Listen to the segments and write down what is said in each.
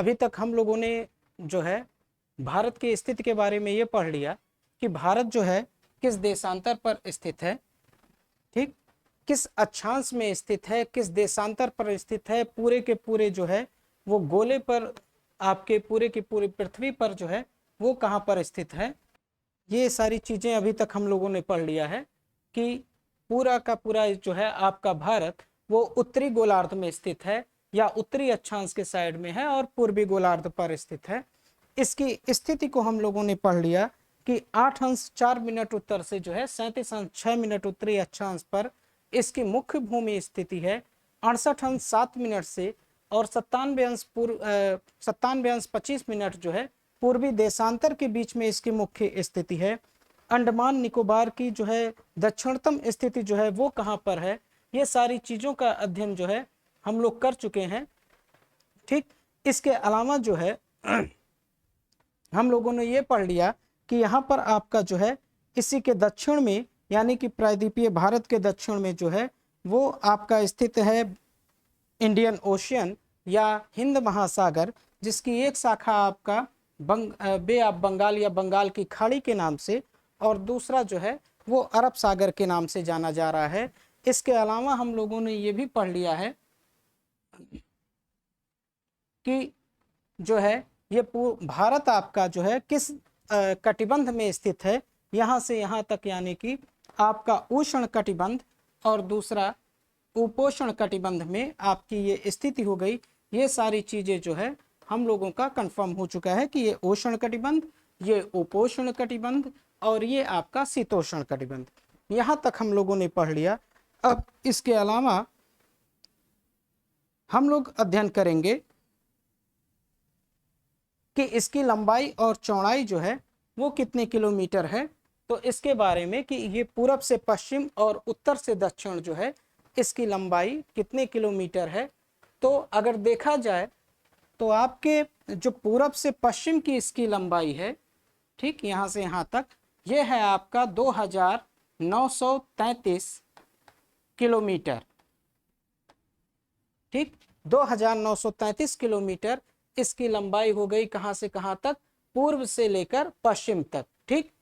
अभी तक हम लोगों ने जो है भारत की स्थिति के बारे में ये पढ़ लिया कि भारत जो है किस देशांतर पर स्थित है, ठीक, किस अक्षांश में स्थित है, किस देशांतर पर स्थित है, पूरे के पूरे जो है वो गोले पर, आपके पूरे की पूरी पृथ्वी पर जो है वो कहाँ पर स्थित है। ये सारी चीजें अभी तक हम लोगों ने पढ़ लिया है कि पूरा का पूरा जो है आपका भारत वो उत्तरी गोलार्ध में स्थित है या उत्तरी अक्षांश के साइड में है और पूर्वी गोलार्ध पर स्थित है। इसकी स्थिति को हम लोगों ने पढ़ लिया कि 8 अंश 4 मिनट उत्तर से जो है 37 अंश 6 मिनट उत्तरी अक्षांश पर इसकी मुख्य भूमि स्थिति है। 68 अंश 7 मिनट से और 97 अंश 25 मिनट जो है पूर्वी देशांतर के बीच में इसकी मुख्य स्थिति है। अंडमान निकोबार की जो है दक्षिणतम स्थिति जो है वो कहाँ पर है, ये सारी चीजों का अध्ययन जो है हम लोग कर चुके हैं, ठीक। इसके अलावा जो है हम लोगों ने ये पढ़ लिया कि यहाँ पर आपका जो है इसी के दक्षिण में यानी कि प्रायद्वीपीय भारत के दक्षिण में जो है वो आपका स्थित है इंडियन ओशियन या हिंद महासागर, जिसकी एक शाखा आपका बे ऑफ बंगाल या बंगाल की खाड़ी के नाम से और दूसरा जो है वो अरब सागर के नाम से जाना जा रहा है। इसके अलावा हम लोगों ने ये भी पढ़ लिया है कि जो है ये भारत आपका जो है किस कटिबंध में स्थित है, यहाँ से यहाँ तक, यानी कि आपका उष्ण कटिबंध और दूसरा उपोष्ण कटिबंध में आपकी ये स्थिति हो गई। ये सारी चीजें जो है हम लोगों का कंफर्म हो चुका है कि ये उष्ण कटिबंध, ये उपोष्ण कटिबंध और ये आपका शीतोष्ण कटिबंध, यहाँ तक हम लोगों ने पढ़ लिया। अब इसके अलावा हम लोग अध्ययन करेंगे कि इसकी लंबाई और चौड़ाई जो है वो कितने किलोमीटर है। तो इसके बारे में कि ये पूरब से पश्चिम और उत्तर से दक्षिण जो है इसकी लंबाई कितने किलोमीटर है। तो अगर देखा जाए तो आपके जो पूरब से पश्चिम की इसकी लंबाई है, ठीक, यहाँ से यहाँ तक, ये है आपका 2933 किलोमीटर, ठीक, 2933 किलोमीटर इसकी लंबाई हो गई। कहां से कहां तक, पूर्व से लेकर पश्चिम तक, ठीक,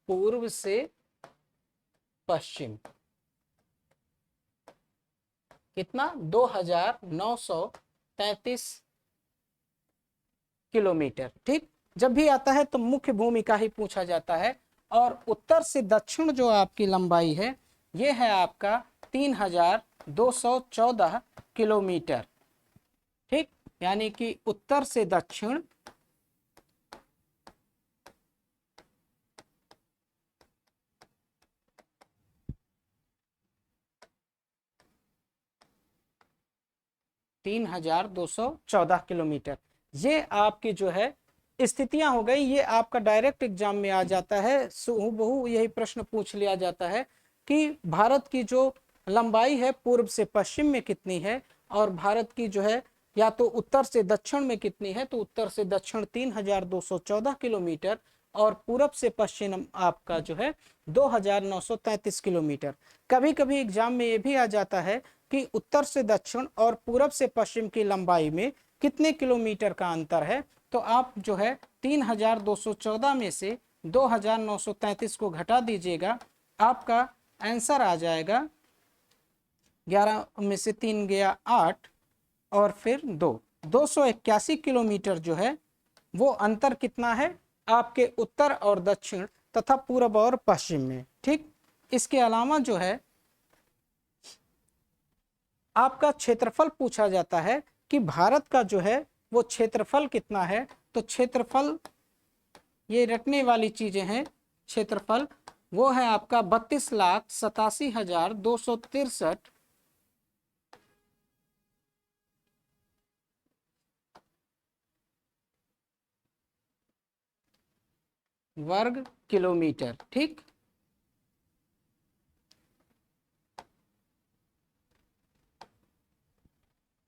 पूर्व से पश्चिम कितना, 2933 किलोमीटर, ठीक। जब भी आता है तो मुख्य भूमि का ही पूछा जाता है। और उत्तर से दक्षिण जो आपकी लंबाई है ये है आपका 3214 किलोमीटर, ठीक, यानी कि उत्तर से दक्षिण किलोमीटर। ये आपकी जो है स्थितियां हो गई। ये आपका डायरेक्ट एग्जाम में आ जाता है, बहु यही प्रश्न पूछ लिया जाता है कि भारत की जो लंबाई है पूर्व से पश्चिम में कितनी है और भारत की जो है या तो उत्तर से दक्षिण में कितनी है। तो उत्तर से दक्षिण 3214 किलोमीटर और पूरब से पश्चिम आपका जो है 2933 किलोमीटर। कभी कभी एग्जाम में ये भी आ जाता है कि उत्तर से दक्षिण और पूरब से पश्चिम की लंबाई में कितने किलोमीटर का अंतर है। तो आप जो है 3214 में से 2933 को घटा दीजिएगा, आपका आंसर आ जाएगा 11 में से 3 गया 8 और फिर 281 किलोमीटर जो है वो अंतर कितना है आपके उत्तर और दक्षिण तथा पूर्व और पश्चिम में, ठीक। इसके अलावा जो है आपका क्षेत्रफल पूछा जाता है कि भारत का जो है वो क्षेत्रफल कितना है। तो क्षेत्रफल ये रटने वाली चीजें हैं। क्षेत्रफल वो है आपका 32,87,263 वर्ग किलोमीटर, ठीक।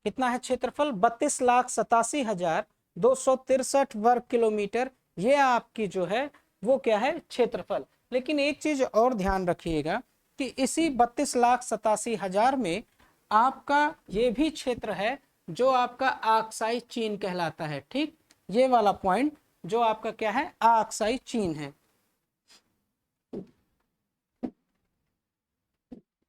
कितना है क्षेत्रफल, 32,87,263 वर्ग किलोमीटर। ये आपकी जो है वो क्या है, क्षेत्रफल। लेकिन एक चीज और ध्यान रखिएगा कि इसी 32,87,000 में आपका ये भी क्षेत्र है जो आपका आक्साई चीन कहलाता है। ठीक, ये वाला पॉइंट जो आपका क्या है, आक्साई चीन है,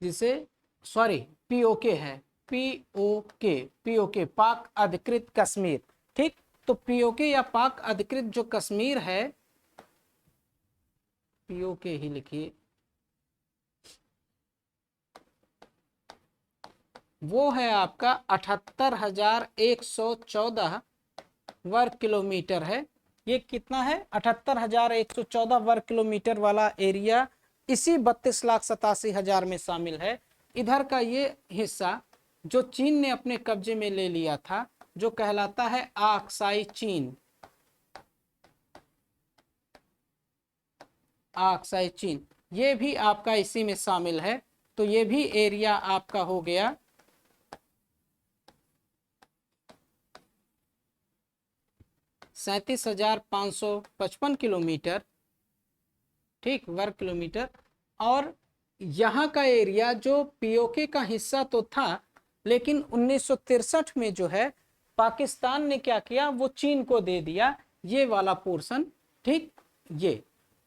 जिसे सॉरी पीओके है, पीओके पाक अधिकृत कश्मीर। ठीक, तो पीओके या पाक अधिकृत जो कश्मीर है, पीओके ही लिखिए, वो है आपका 78,114 वर्ग किलोमीटर है। ये कितना है, 78,114 वर्ग किलोमीटर वाला एरिया इसी 32,87,000 में शामिल है। इधर का ये हिस्सा जो चीन ने अपने कब्जे में ले लिया था, जो कहलाता है आक्साई चीन, आक्साई चीन, ये भी आपका इसी में शामिल है। तो ये भी एरिया आपका हो गया 37,555 किलोमीटर, ठीक, वर्ग किलोमीटर। और यहाँ का एरिया जो पीओके का हिस्सा तो था, लेकिन 1963 में जो है पाकिस्तान ने क्या किया, वो चीन को दे दिया ये वाला पोर्शन। ठीक, ये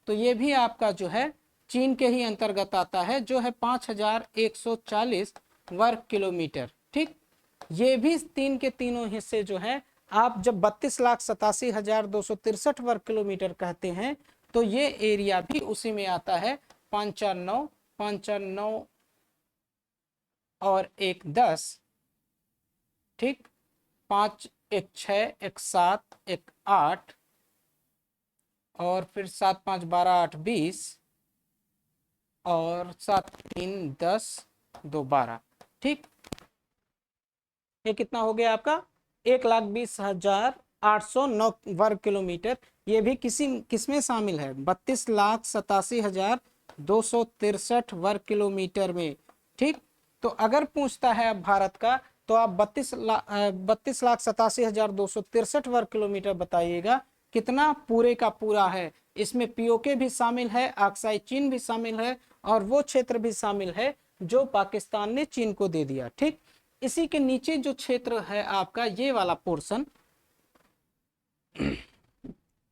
तो ये भी आपका जो है चीन के ही अंतर्गत आता है, जो है 5,140 वर्ग किलोमीटर। ठीक, ये भी तीन के तीनों हिस्से जो है, आप जब 32,87,263 वर्ग किलोमीटर कहते हैं तो ये एरिया भी उसी में आता है। 549 549 और 1 10, ठीक, 5 1 6 1 7 1 8 और फिर 7 5 12 8 20 और 7 3 10 2 12। ठीक, ये कितना हो गया आपका, 1,20,809 वर्ग किलोमीटर। ये भी किसमें शामिल है, 32,87,263 वर्ग किलोमीटर में। ठीक, तो अगर पूछता है अब भारत का, तो आप 32,87,263 वर्ग किलोमीटर बताइएगा कितना पूरे का पूरा है। इसमें पीओके भी शामिल है, आक्साई चीन भी शामिल है, और वो क्षेत्र भी शामिल है जो पाकिस्तान ने चीन को दे दिया। ठीक, इसी के नीचे जो क्षेत्र है आपका ये वाला पोर्शन,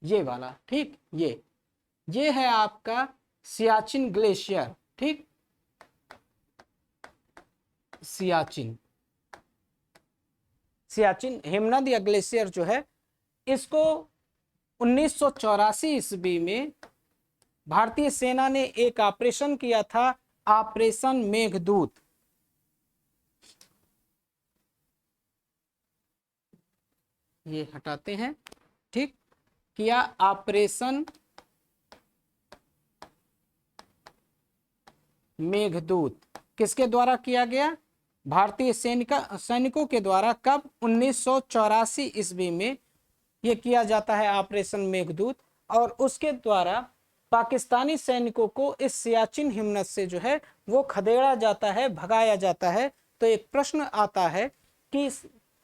ये वाला, ठीक, ये है आपका सियाचिन ग्लेशियर। ठीक, सियाचिन हिमनद या ग्लेशियर जो है, इसको 1984 ईस्वी में भारतीय सेना ने एक ऑपरेशन किया था, ऑपरेशन मेघदूत। ये हटाते हैं, ठीक, किया ऑपरेशन मेघदूत। किसके द्वारा किया गया, भारतीय सैनिकों के द्वारा। कब, 1984 ईस्वी में ये किया जाता है ऑपरेशन मेघदूत, और उसके द्वारा पाकिस्तानी सैनिकों को इस सियाचिन हिमनद से जो है वो खदेड़ा जाता है, भगाया जाता है। तो एक प्रश्न आता है कि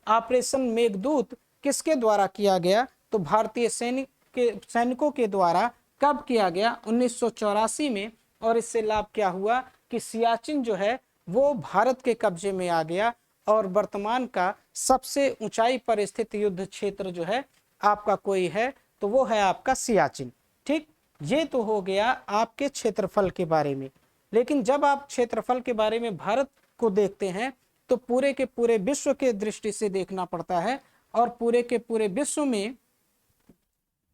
ऑपरेशन मेघदूत किसके द्वारा किया गया, तो भारतीय सैनिकों के द्वारा। कब किया गया, 1984 में। और इससे लाभ क्या हुआ कि सियाचिन जो है वो भारत के कब्जे में आ गया, और वर्तमान का सबसे ऊंचाई पर स्थित युद्ध क्षेत्र जो है आपका कोई है, तो वो है आपका सियाचिन। ठीक, ये तो हो गया आपके क्षेत्रफल के बारे में। लेकिन जब आप क्षेत्रफल के बारे में भारत को देखते हैं तो पूरे के पूरे विश्व के दृष्टि से देखना पड़ता है, और पूरे के पूरे विश्व में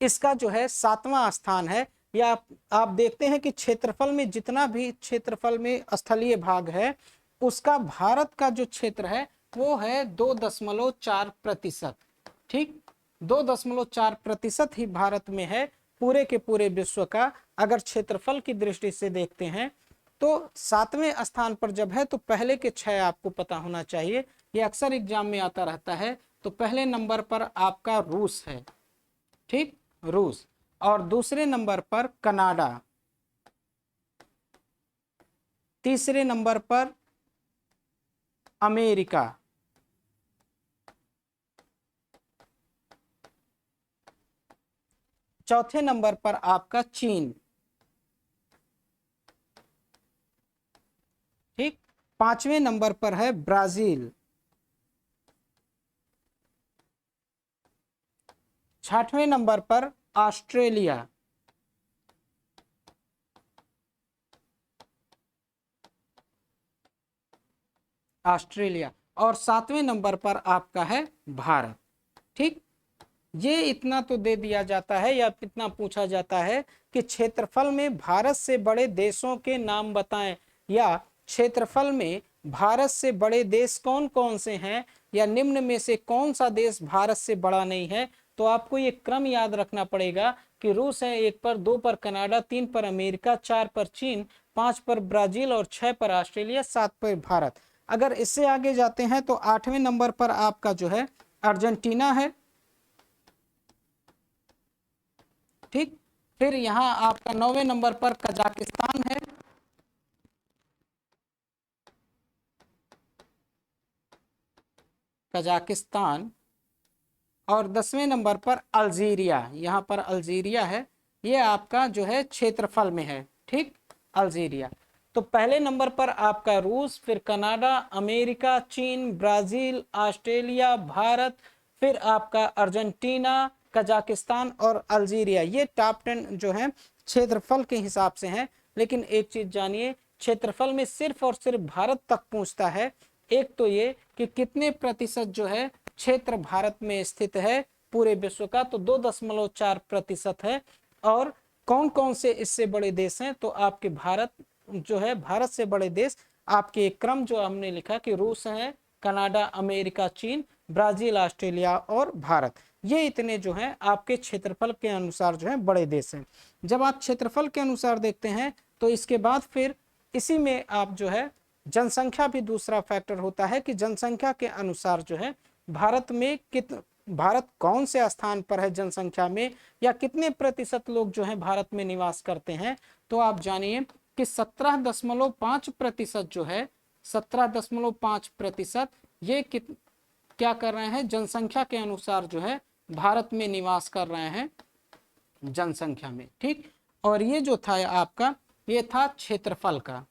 इसका जो है 7वां स्थान है। या आप देखते हैं कि क्षेत्रफल में जितना भी क्षेत्रफल में स्थलीय भाग है, उसका भारत का जो क्षेत्र है वो है 2.4%। ठीक, 2.4% ही भारत में है पूरे के पूरे विश्व का। अगर क्षेत्रफल की दृष्टि से देखते हैं तो 7वें स्थान पर जब है, तो पहले के 6 आपको पता होना चाहिए, ये अक्सर एग्जाम में आता रहता है। तो पहले नंबर पर आपका रूस है, ठीक, रूस, और दूसरे नंबर पर कनाडा, तीसरे नंबर पर अमेरिका, चौथे नंबर पर आपका चीन, ठीक, 5वें नंबर पर है ब्राजील, 6वें नंबर पर ऑस्ट्रेलिया, ऑस्ट्रेलिया, और 7वें नंबर पर आपका है भारत। ठीक, ये इतना तो दे दिया जाता है या इतना पूछा जाता है कि क्षेत्रफल में भारत से बड़े देशों के नाम बताएं, या क्षेत्रफल में भारत से बड़े देश कौन कौन से हैं, या निम्न में से कौन सा देश भारत से बड़ा नहीं है। तो आपको ये क्रम याद रखना पड़ेगा कि रूस है 1 पर, 2 पर कनाडा, 3 पर अमेरिका, 4 पर चीन, 5 पर ब्राजील और 6 पर ऑस्ट्रेलिया, 7 पर भारत। अगर इससे आगे जाते हैं तो 8वें नंबर पर आपका जो है अर्जेंटीना है। ठीक, फिर यहाँ आपका 9वें नंबर पर कजाकिस्तान है, कजाकिस्तान, और 10वें नंबर पर अल्जीरिया, यहाँ पर अल्जीरिया है, ये आपका जो है क्षेत्रफल में है। ठीक, अल्जीरिया। तो पहले नंबर पर आपका रूस, फिर कनाडा, अमेरिका, चीन, ब्राजील, ऑस्ट्रेलिया, भारत, फिर आपका अर्जेंटीना, कजाकिस्तान और अल्जीरिया। ये टॉप 10 जो है क्षेत्रफल के हिसाब से हैं। लेकिन एक चीज जानिए, क्षेत्रफल में सिर्फ और सिर्फ भारत तक पूछता है। एक तो ये कि कितने प्रतिशत जो है क्षेत्र भारत में स्थित है पूरे विश्व का, तो 2.4% है। और कौन कौन से इससे बड़े देश हैं, तो आपके भारत जो है, भारत से बड़े देश आपके एक क्रम जो हमने लिखा कि रूस है, कनाडा, अमेरिका, चीन, ब्राजील, ऑस्ट्रेलिया और भारत। ये इतने जो हैं आपके क्षेत्रफल के अनुसार जो है बड़े देश हैं। जब आप क्षेत्रफल के अनुसार देखते हैं तो इसके बाद फिर इसी में आप जो है जनसंख्या भी दूसरा फैक्टर होता है कि जनसंख्या के अनुसार जो है भारत में भारत कौन से स्थान पर है जनसंख्या में, या कितने प्रतिशत लोग जो है भारत में निवास करते हैं। तो आप जानिए कि 17.5% जो है, 17.5% ये क्या कर रहे हैं, जनसंख्या के अनुसार जो है भारत में निवास कर रहे हैं जनसंख्या में। ठीक, और ये जो था आपका, ये था क्षेत्रफल का,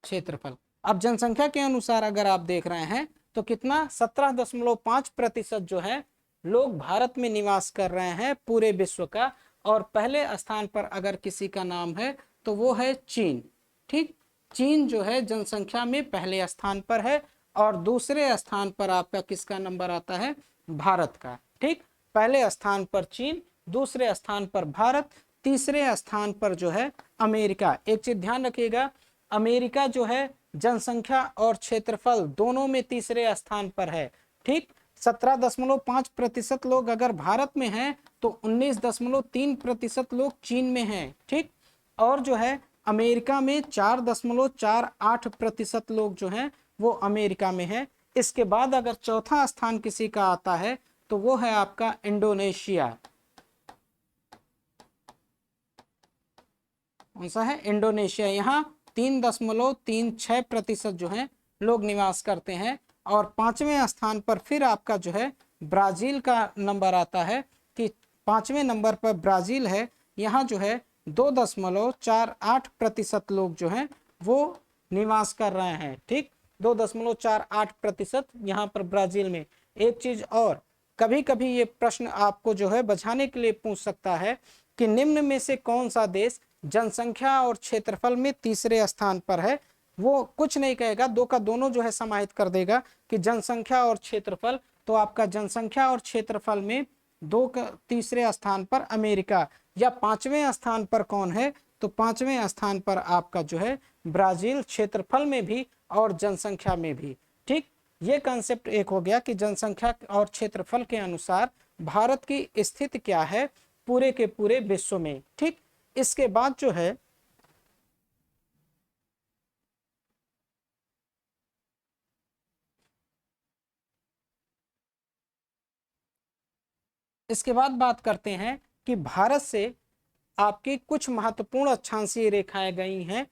क्षेत्रफल। अब जनसंख्या के अनुसार अगर आप देख रहे हैं तो कितना, 17.5% जो है लोग भारत में निवास कर रहे हैं पूरे विश्व का। और पहले स्थान पर अगर किसी का नाम है तो वो है चीन। ठीक, चीन जो है जनसंख्या में पहले स्थान पर है, और दूसरे स्थान पर आपका किसका नंबर आता है, भारत का। ठीक, पहले स्थान पर चीन, दूसरे स्थान पर भारत, तीसरे स्थान पर जो है अमेरिका। एक चीज ध्यान रखिएगा, अमेरिका जो है जनसंख्या और क्षेत्रफल दोनों में तीसरे स्थान पर है। ठीक, 17.5% लोग अगर भारत में हैं तो 19.3% लोग चीन में हैं। ठीक, और जो है अमेरिका में 4.48% लोग जो हैं वो अमेरिका में है। इसके बाद अगर चौथा स्थान किसी का आता है तो वो है आपका इंडोनेशिया। कौन सा है, इंडोनेशिया। यहाँ 3.36% जो है लोग निवास करते हैं। और 5वें स्थान पर फिर आपका जो है ब्राजील का नंबर आता है कि 5वें नंबर पर ब्राजील है। यहाँ जो है 2.48% लोग जो हैं वो निवास कर रहे हैं। ठीक, 2.48% यहाँ पर ब्राजील में। एक चीज और, कभी कभी ये प्रश्न आपको जो है बचाने के लिए पूछ सकता है कि निम्न में से कौन सा देश जनसंख्या और क्षेत्रफल में तीसरे स्थान पर है। वो कुछ नहीं कहेगा, दो का दोनों जो है समाहित कर देगा कि जनसंख्या और क्षेत्रफल। तो आपका जनसंख्या और क्षेत्रफल में तीसरे स्थान पर अमेरिका, या 5वें स्थान पर कौन है, तो 5वें स्थान पर आपका जो है ब्राजील, क्षेत्रफल में भी और जनसंख्या में भी। ठीक, ये कंसेप्ट एक हो गया कि जनसंख्या और क्षेत्रफल के अनुसार भारत की स्थिति क्या है पूरे के पूरे विश्व में। ठीक, इसके बाद जो है इसके बाद बात करते हैं कि भारत से आपकी कुछ महत्वपूर्ण अक्षांशीय रेखाएं गई हैं।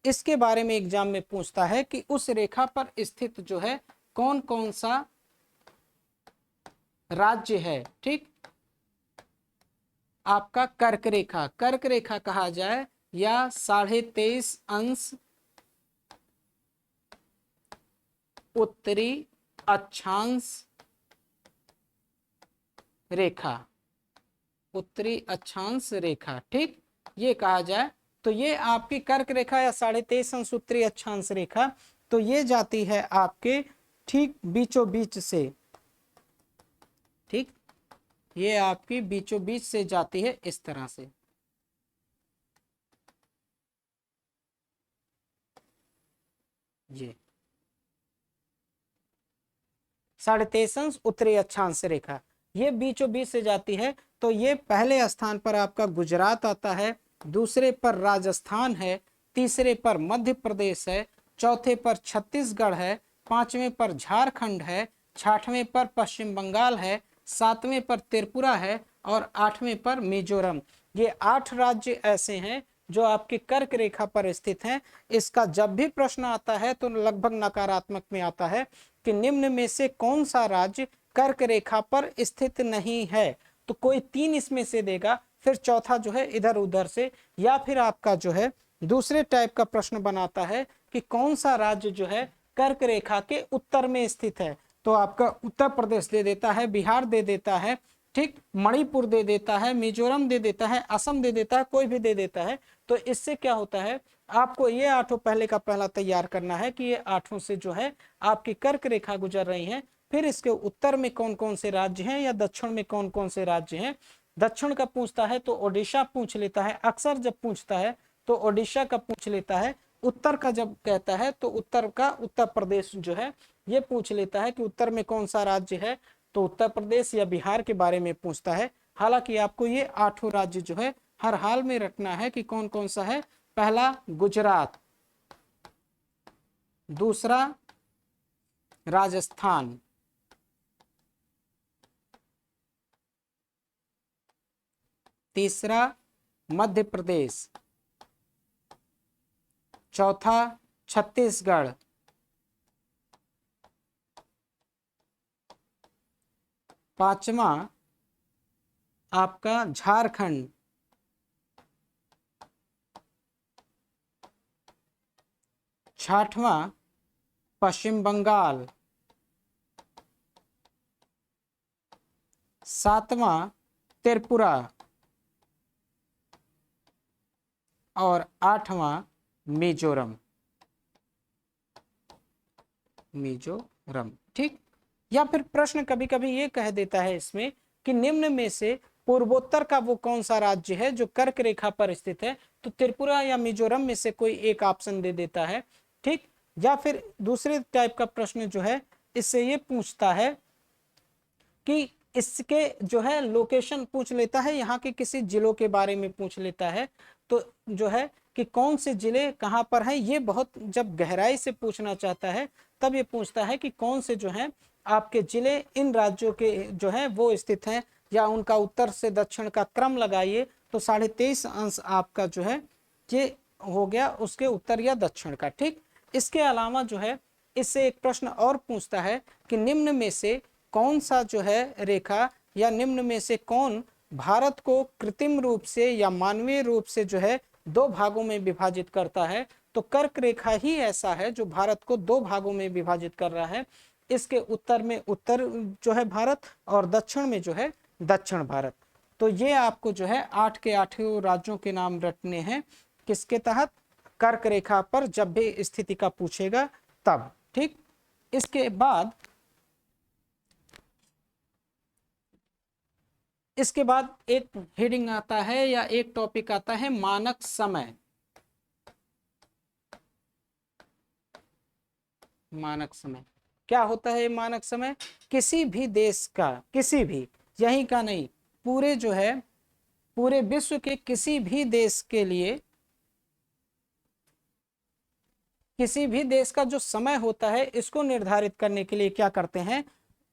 इसके बारे में एग्जाम में पूछता है कि उस रेखा पर स्थित जो है कौन कौन सा राज्य है। ठीक, आपका कर्क रेखा, कर्क रेखा कहा जाए या 23.5 अंश उत्तरी अक्षांश रेखा, उत्तरी अक्षांश रेखा, ठीक, ये कहा जाए तो ये आपकी कर्क रेखा या 23.5 अंश उत्तरी अक्षांश रेखा, तो ये जाती है आपके ठीक बीचों बीच से, ठीक, ये आपकी बीचों बीच से जाती है इस तरह से, ये 23.5 अंश उत्तरी अक्षांश रेखा ये बीचों बीच से जाती है। तो ये पहले स्थान पर आपका गुजरात आता है, दूसरे पर राजस्थान है, तीसरे पर मध्य प्रदेश है, चौथे पर छत्तीसगढ़ है, पांचवें पर झारखंड है, छठवें पर पश्चिम बंगाल है, सातवें पर त्रिपुरा है और आठवें पर मिजोरम। ये 8 राज्य ऐसे हैं जो आपके कर्क रेखा पर स्थित हैं। इसका जब भी प्रश्न आता है तो लगभग नकारात्मक में आता है कि निम्न में से कौन सा राज्य कर्क रेखा पर स्थित नहीं है, तो कोई 3 इसमें से देगा, फिर चौथा जो है इधर उधर से, या फिर आपका जो है दूसरे टाइप का प्रश्न बनाता है कि कौन सा राज्य जो है कर्क रेखा के उत्तर में स्थित है, तो आपका उत्तर प्रदेश दे देता है, बिहार दे देता है, ठीक, मणिपुर दे देता है, मिजोरम दे देता है, असम दे देता है, कोई भी दे देता है। तो इससे क्या होता है, आपको ये 8 पहले का पहला तैयार करना है कि ये 8 से जो है आपकी कर्क रेखा गुजर रही है। फिर इसके उत्तर में कौन कौन से राज्य हैं या दक्षिण में कौन कौन से राज्य हैं। दक्षिण का पूछता है तो ओडिशा पूछ लेता है, अक्सर जब पूछता है तो ओडिशा का पूछ लेता है। उत्तर का जब कहता है तो उत्तर का उत्तर प्रदेश जो है ये पूछ लेता है कि उत्तर में कौन सा राज्य है, तो उत्तर प्रदेश या बिहार के बारे में पूछता है। हालांकि आपको ये 8 राज्य जो है हर हाल में रखना है कि कौन कौन सा है। पहला गुजरात, दूसरा राजस्थान, तीसरा मध्य प्रदेश, चौथा छत्तीसगढ़, पांचवा आपका झारखंड, छठवां पश्चिम बंगाल, सातवां त्रिपुरा और आठवां मिजोरम, मिजोरम, ठीक। या फिर प्रश्न कभी कभी ये कह देता है इसमें कि निम्न में से पूर्वोत्तर का वो कौन सा राज्य है जो कर्क रेखा पर स्थित है, तो त्रिपुरा या मिजोरम में से कोई एक ऑप्शन दे देता है, ठीक। या फिर दूसरे टाइप का प्रश्न जो है इससे ये पूछता है कि इसके जो है लोकेशन पूछ लेता है, यहाँ के किसी जिलों के बारे में पूछ लेता है, तो जो है कि कौन से जिले कहाँ पर हैं। ये बहुत जब गहराई से पूछना चाहता है तब ये पूछता है कि कौन से जो है आपके जिले इन राज्यों के जो है वो स्थित हैं, या उनका उत्तर से दक्षिण का क्रम लगाइए, तो 23.5 अंश आपका जो है ये हो गया उसके उत्तर या दक्षिण का, ठीक। इसके अलावा जो है इससे एक प्रश्न और पूछता है कि निम्न में से कौन सा जो है रेखा या निम्न में से कौन भारत को कृत्रिम रूप से या मानवीय रूप से जो है 2 भागों में विभाजित करता है, तो कर्क रेखा ही ऐसा है जो भारत को 2 भागों में विभाजित कर रहा है। इसके उत्तर में उत्तर जो है भारत और दक्षिण में जो है दक्षिण भारत। तो ये आपको जो है 8 के 8 राज्यों के नाम रटने हैं किसके तहत, कर्क रेखा पर जब भी स्थिति का पूछेगा तब, ठीक। इसके बाद एक हेडिंग आता है या एक टॉपिक आता है मानक समय। मानक समय क्या होता है? मानक समय किसी भी देश का, किसी भी, यहीं का नहीं, पूरे जो है पूरे विश्व के किसी भी देश के लिए, किसी भी देश का जो समय होता है इसको निर्धारित करने के लिए क्या करते हैं,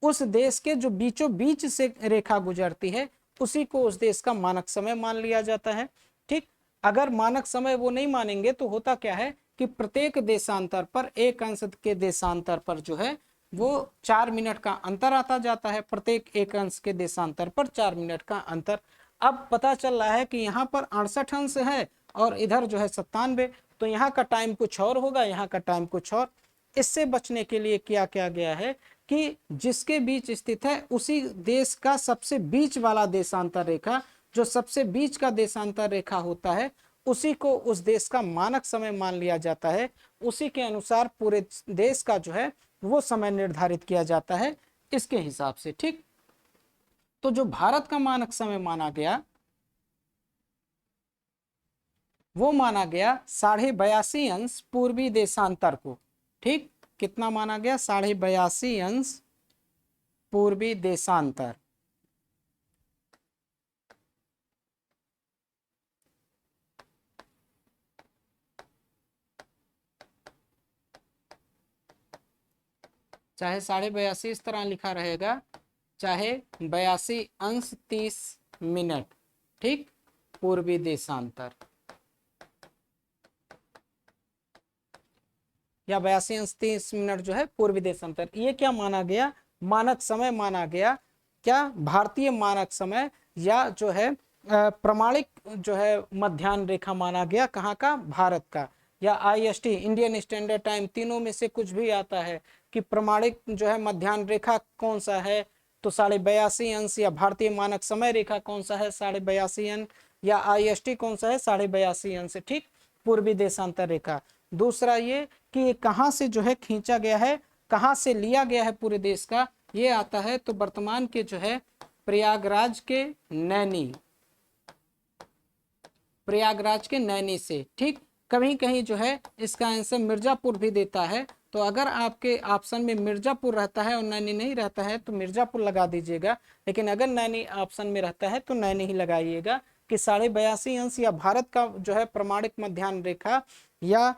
उस देश के जो बीचों बीच से रेखा गुजरती है उसी को उस देश का मानक समय मान लिया जाता है, ठीक। अगर मानक समय वो नहीं मानेंगे तो होता क्या है कि प्रत्येक देशांतर पर, एक अंश के देशांतर पर जो है वो 4 मिनट का अंतर आता जाता है, प्रत्येक एक अंश के देशांतर पर 4 मिनट का अंतर। अब पता चल रहा है कि यहाँ पर 68 अंश है और इधर जो है 97, तो यहाँ का टाइम कुछ और होगा, यहाँ का टाइम कुछ और। इससे बचने के लिए क्या किया गया है कि जिसके बीच स्थित है उसी देश का सबसे बीच वाला देशांतर रेखा, जो सबसे बीच का देशांतर रेखा होता है, उसी को उस देश का मानक समय मान लिया जाता है। उसी के अनुसार पूरे देश का जो है वो समय निर्धारित किया जाता है इसके हिसाब से। ठीक, तो जो भारत का मानक समय माना गया वो माना गया 82.5 पूर्वी देशांतर को। ठीक, कितना माना गया? 82.5 पूर्वी देशांतर। चाहे 82.5 इस तरह लिखा रहेगा, चाहे 82 अंश 30 मिनट। ठीक, पूर्वी देशांतर या 82 अंश 30 मिनट जो है पूर्वी देशांतर। ये क्या माना गया? मानक समय माना गया। क्या? भारतीय मानक समय या जो है प्रमाणिक जो है मध्याह्न रेखा माना गया। कहाँ का? भारत का। या IST इंडियन स्टैंडर्ड टाइम, तीनों में से कुछ भी आता है कि प्रमाणिक जो है मध्याह्न रेखा कौन सा है, तो 82.5 अंश। या भारतीय मानक समय रेखा कौन सा है? 82.5 अंश। या IST कौन सा है? 82.5 अंश। ठीक, पूर्वी देशांतर रेखा। दूसरा ये कि ये कहाँ से जो है खींचा गया है, कहाँ से लिया गया है पूरे देश का, ये आता है तो वर्तमान के जो है प्रयागराज के नैनी, प्रयागराज के नैनी से। ठीक, कहीं कहीं जो है इसका आंसर मिर्जापुर भी देता है, तो अगर आपके ऑप्शन में मिर्जापुर रहता है और नैनी नहीं रहता है तो मिर्जापुर लगा दीजिएगा, लेकिन अगर नैनी ऑप्शन में रहता है तो नैनी ही लगाइएगा। कि 82.5 अंश या भारत का जो है प्रमाणिक मध्याह्न रेखा या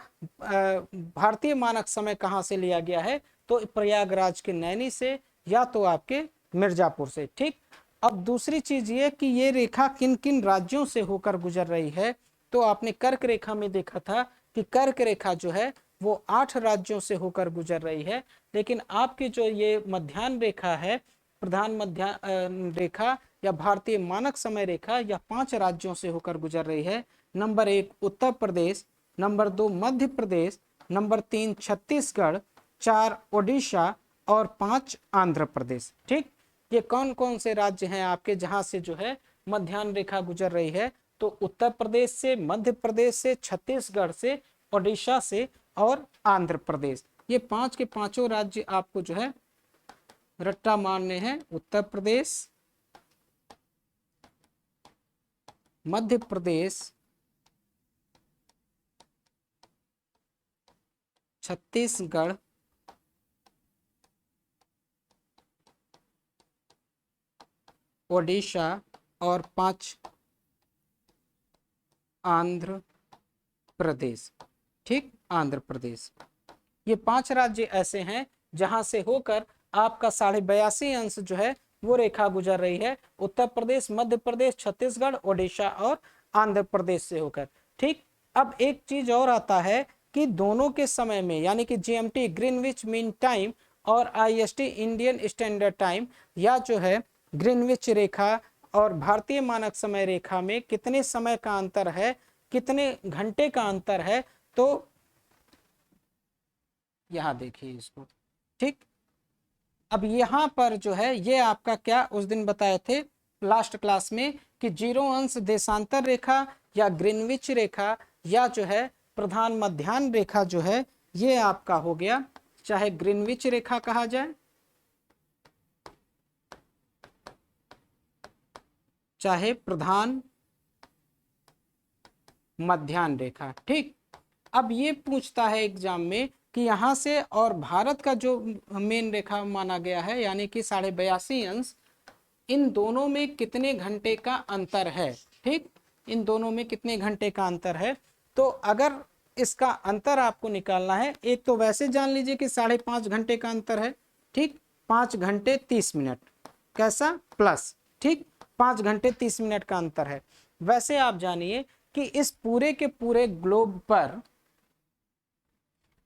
भारतीय मानक समय कहाँ से लिया गया है, तो प्रयागराज के नैनी से या तो आपके मिर्जापुर से। ठीक, अब दूसरी चीज ये कि ये रेखा किन किन राज्यों से होकर गुजर रही है, तो आपने कर्क रेखा में देखा था कि कर्क रेखा जो है वो 8 राज्यों से होकर गुजर रही है। लेकिन आपकी जो ये मध्याह्न रेखा है, प्रधान मध्याह्न रेखा या भारतीय मानक समय रेखा, या 5 राज्यों से होकर गुजर रही है। Number 1 Uttar Pradesh, number 2 Madhya Pradesh, number 3 Chhattisgarh, 4 Odisha और 5 आंध्र प्रदेश। ठीक, ये कौन कौन से राज्य हैं आपके जहां से जो है मध्याह्न रेखा गुजर रही है, तो उत्तर प्रदेश से, मध्य प्रदेश से, छत्तीसगढ़ से, ओडिशा से और आंध्र प्रदेश। ये 5 के 5 राज्य आपको जो है रट्टा मारने हैं। उत्तर प्रदेश, मध्य प्रदेश, छत्तीसगढ़, ओडिशा और 5 आंध्र प्रदेश। ठीक, आंध्र प्रदेश। ये 5 राज्य ऐसे हैं जहां से होकर आपका 82.5 अंश जो है वो रेखा गुजर रही है। उत्तर प्रदेश, मध्य प्रदेश, छत्तीसगढ़, ओडिशा और आंध्र प्रदेश से होकर। ठीक, अब एक चीज और आता है कि दोनों के समय में, यानी कि GMT ग्रीनविच मीन टाइम और IST इंडियन स्टैंडर्ड टाइम, या जो है ग्रीनविच रेखा और भारतीय मानक समय रेखा में कितने समय का अंतर है, कितने घंटे का अंतर है, तो यहां देखिए इसको। ठीक, अब यहां पर जो है ये आपका क्या उस दिन बताए थे लास्ट क्लास में कि 0 अंश देशांतर रेखा या ग्रीनविच रेखा या जो है प्रधान मध्याह्न रेखा जो है ये आपका हो गया, चाहे ग्रीनविच रेखा कहा जाए चाहे प्रधान मध्याह्न रेखा। ठीक, अब ये पूछता है एग्जाम में कि यहाँ से और भारत का जो मेन रेखा माना गया है यानी कि 82.5 अंश, इन दोनों में कितने घंटे का अंतर है। ठीक, इन दोनों में कितने घंटे का अंतर है, तो अगर इसका अंतर आपको निकालना है, एक तो वैसे जान लीजिए कि 5.5 घंटे का अंतर है। ठीक, 5 घंटे 30 मिनट, कैसा प्लस। ठीक, 5 घंटे 30 मिनट का अंतर है। वैसे आप जानिए कि इस पूरे के पूरे ग्लोब पर,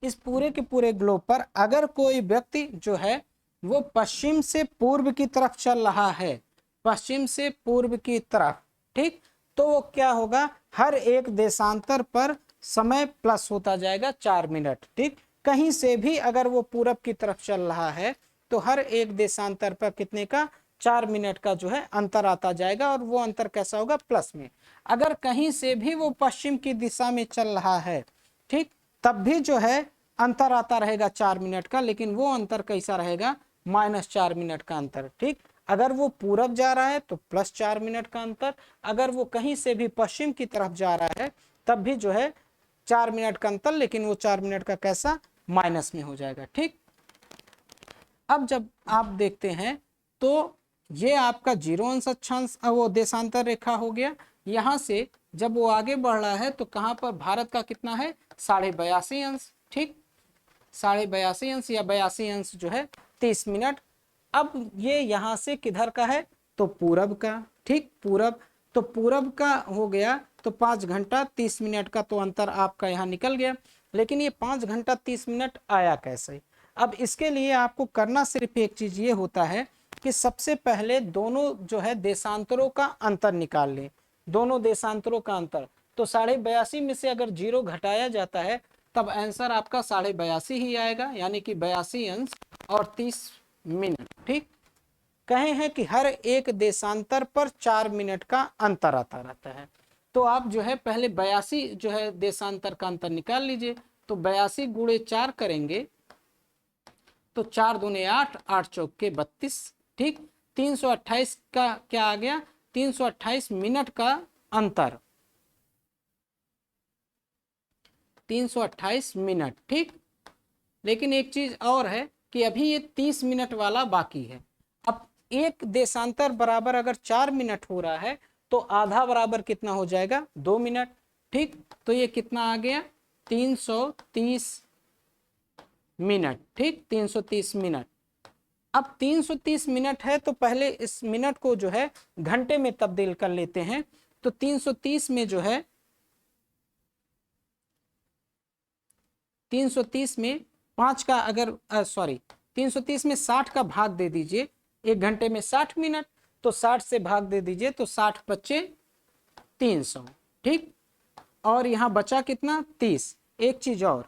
इस पूरे के पूरे ग्लोब पर अगर कोई व्यक्ति जो है वो पश्चिम से पूर्व की तरफ चल रहा है, पश्चिम से पूर्व की तरफ, ठीक, तो वो क्या होगा, हर एक देशांतर पर समय प्लस होता जाएगा 4 मिनट। ठीक, कहीं से भी अगर वो पूरब की तरफ चल रहा है तो हर एक देशांतर पर कितने का, 4 मिनट का जो है अंतर आता जाएगा, और वो अंतर कैसा होगा, प्लस में। अगर कहीं से भी वो पश्चिम की दिशा में चल रहा है, ठीक, तब भी जो है अंतर आता रहेगा 4 मिनट का, लेकिन वो अंतर कैसा रहेगा, -4 मिनट का अंतर। ठीक, अगर वो पूरब जा रहा है तो +4 मिनट का अंतर, अगर वो कहीं से भी पश्चिम की तरफ जा रहा है तब भी जो है 4 मिनट का अंतर, लेकिन वो 4 मिनट का कैसा, माइनस में हो जाएगा। ठीक, अब जब आप देखते हैं तो ये आपका 0 अंश अक्षांश वो देशांतर रेखा हो गया। यहाँ से जब वो आगे बढ़ रहा है तो कहाँ पर भारत का कितना है, 82.5 अंश। ठीक, 82.5 अंश या 82 अंश जो है 30 मिनट। अब ये यहाँ से किधर का है, तो पूरब का। ठीक, पूरब, तो पूरब का हो गया तो 5 घंटा 30 मिनट का तो अंतर आपका यहाँ निकल गया। लेकिन ये 5 घंटा 30 मिनट आया कैसे, अब इसके लिए आपको करना सिर्फ एक चीज ये होता है कि सबसे पहले दोनों जो है देशांतरों का अंतर निकाल लें, दोनों देशांतरों का अंतर। तो 82.5 में से अगर 0 घटाया जाता है तब आंसर आपका 82.5 ही आएगा, यानी कि 82 अंश और 30 मिनट। ठीक, कहे हैं कि हर एक देशांतर पर 4 मिनट का अंतर आता रहता है। तो आप जो है पहले 82 जो है देशांतर का अंतर निकाल लीजिए। तो 82 गुणे 4 करेंगे तो 4 दूने 8, 8 चौके 32। ठीक, 328 का क्या आ गया, 328 मिनट का अंतर, 328 मिनट। ठीक, लेकिन एक चीज और है कि अभी ये 30 मिनट वाला बाकी है। अब एक देशांतर बराबर अगर 4 मिनट हो रहा है तो आधा बराबर कितना हो जाएगा, 2 मिनट। ठीक, तो ये कितना आ गया, 330 मिनट। ठीक, 330 मिनट। अब 330 मिनट है तो पहले इस मिनट को जो है घंटे में तब्दील कर लेते हैं। तो 330 में जो है 330 में 5 का अगर 330 में 60 का भाग दे दीजिए, एक घंटे में 60 मिनट, तो 60 से भाग दे दीजिए तो 60 बचे 300। ठीक, और यहाँ बचा कितना, 30। एक चीज और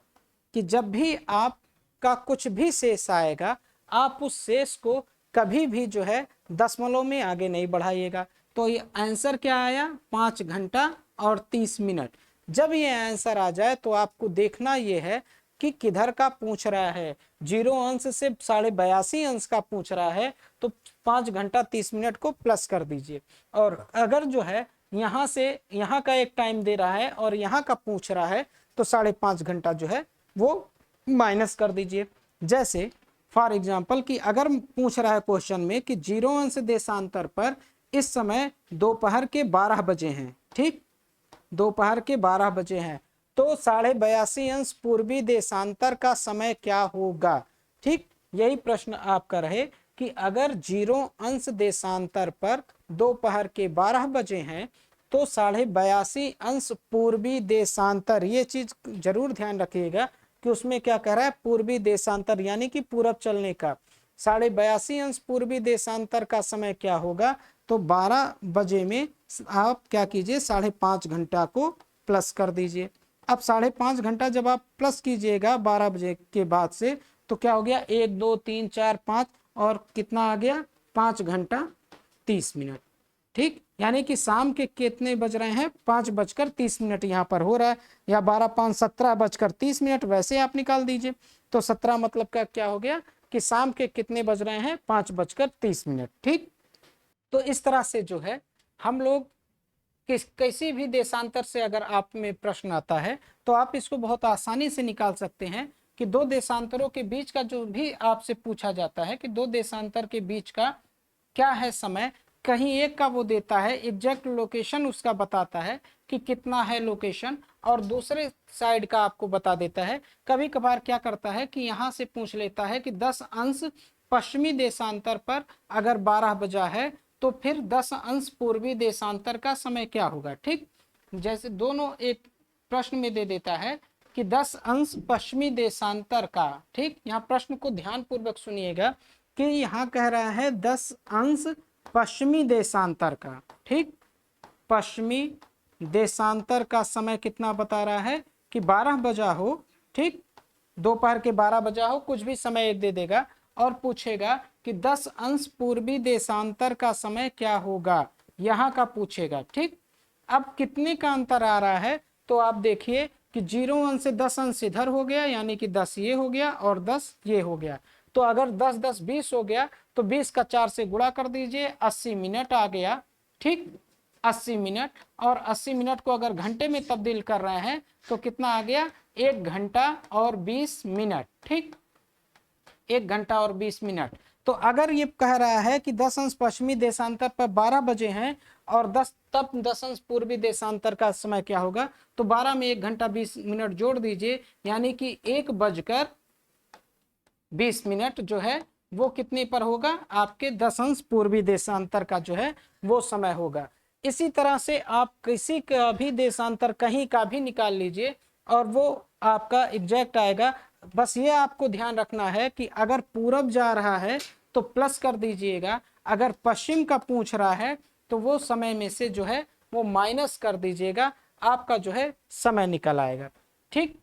कि जब भी आपका कुछ भी शेष आएगा आप उस शेष को कभी भी जो है दशमलव में आगे नहीं बढ़ाइएगा। तो ये आंसर क्या आया, 5 घंटा और 30 मिनट। जब ये आंसर आ जाए तो आपको देखना ये है कि किधर का पूछ रहा है, 0 अंश से 82.5 अंश का पूछ रहा है तो 5 घंटा 30 मिनट को प्लस कर दीजिए। और अगर जो है यहाँ से यहाँ का एक टाइम दे रहा है और यहाँ का पूछ रहा है तो 5.5 घंटा जो है वो माइनस कर दीजिए। जैसे फॉर एग्जाम्पल कि अगर पूछ रहा है क्वेश्चन में कि 0 अंश देशांतर पर इस समय दोपहर के 12 बजे हैं। ठीक, दोपहर के 12 बजे हैं तो 82.5 अंश पूर्वी देशांतर का समय क्या होगा। ठीक, यही प्रश्न आपका रहे कि अगर 0 अंश देशांतर पर दोपहर के 12 बजे हैं तो 82.5 अंश पूर्वी देशांतर, ये चीज जरूर ध्यान रखिएगा कि उसमें क्या कह रहा है, पूर्वी देशांतर यानी कि पूरब चलने का। 82.5 अंश पूर्वी देशांतर का समय क्या होगा, तो 12 बजे में आप क्या कीजिए, 5.5 घंटा को प्लस कर दीजिए। अब 5.5 घंटा जब आप प्लस कीजिएगा 12 बजे के बाद से तो क्या हो गया, 1 2 3 4 5 और कितना आ गया, 5 घंटा 30 मिनट। ठीक, यानी कि शाम के कितने बज रहे हैं, 5:30 यहाँ पर हो रहा है, या 12 5 17:30, वैसे आप निकाल दीजिए। तो 17 मतलब का क्या हो गया कि शाम के कितने बज रहे हैं, 5:30। ठीक, तो इस तरह से जो है हम लोग किसी भी देशांतर से अगर आप में प्रश्न आता है तो आप इसको बहुत आसानी से निकाल सकते हैं कि दो देशांतरों के बीच का जो भी आपसे पूछा जाता है कि दो देशांतर के बीच का क्या है समय, कहीं एक का वो देता है एग्जैक्ट लोकेशन, उसका बताता है कि कितना है लोकेशन, और दूसरे साइड का आपको बता देता है। कभी कभार क्या करता है कि यहाँ से पूछ लेता है कि 10 अंश पश्चिमी देशांतर पर अगर 12 बजा है तो फिर 10 अंश पूर्वी देशांतर का समय क्या होगा। ठीक, जैसे दोनों एक प्रश्न में दे देता है कि 10 अंश पश्चिमी देशांतर का। ठीक, यहाँ प्रश्न को ध्यान पूर्वक सुनिएगा कि यहाँ कह रहा है 10 अंश पश्चिमी देशांतर का। ठीक, पश्चिमी देशांतर का समय कितना बता रहा है कि 12 बजा हो, ठीक, दोपहर के 12 बजा हो, कुछ भी समय दे देगा और पूछेगा कि 10 अंश पूर्वी देशांतर का समय क्या होगा, यहाँ का पूछेगा। ठीक, अब कितने का अंतर आ रहा है, तो आप देखिए कि 0 अंश से 10 अंश इधर हो गया, यानी कि 10 ये हो गया और 10 ये हो गया। तो अगर 10 10 20 हो गया तो 20 का 4 से गुणा कर दीजिए, 80 मिनट आ गया। ठीक, 80 मिनट, और 80 मिनट को अगर घंटे में तब्दील कर रहे हैं तो कितना आ गया, 1 घंटा और 20 मिनट। ठीक, 1 घंटा और 20 मिनट। तो अगर ये कह रहा है कि 10 अंश पश्चिमी देशांतर पर 12 बजे हैं और 10 अंश पूर्वी देशांतर का समय क्या होगा, तो 12 में 1 घंटा 20 मिनट जोड़ दीजिए, यानी कि 1:20 जो है वो कितने पर होगा, आपके 10 अंश पूर्वी देशांतर का जो है वो समय होगा। इसी तरह से आप किसी का भी देशांतर कहीं का भी निकाल लीजिए और वो आपका एग्जैक्ट आएगा। बस ये आपको ध्यान रखना है कि अगर पूरब जा रहा है तो प्लस कर दीजिएगा, अगर पश्चिम का पूछ रहा है तो वो समय में से जो है वो माइनस कर दीजिएगा, आपका जो है समय निकल आएगा। ठीक,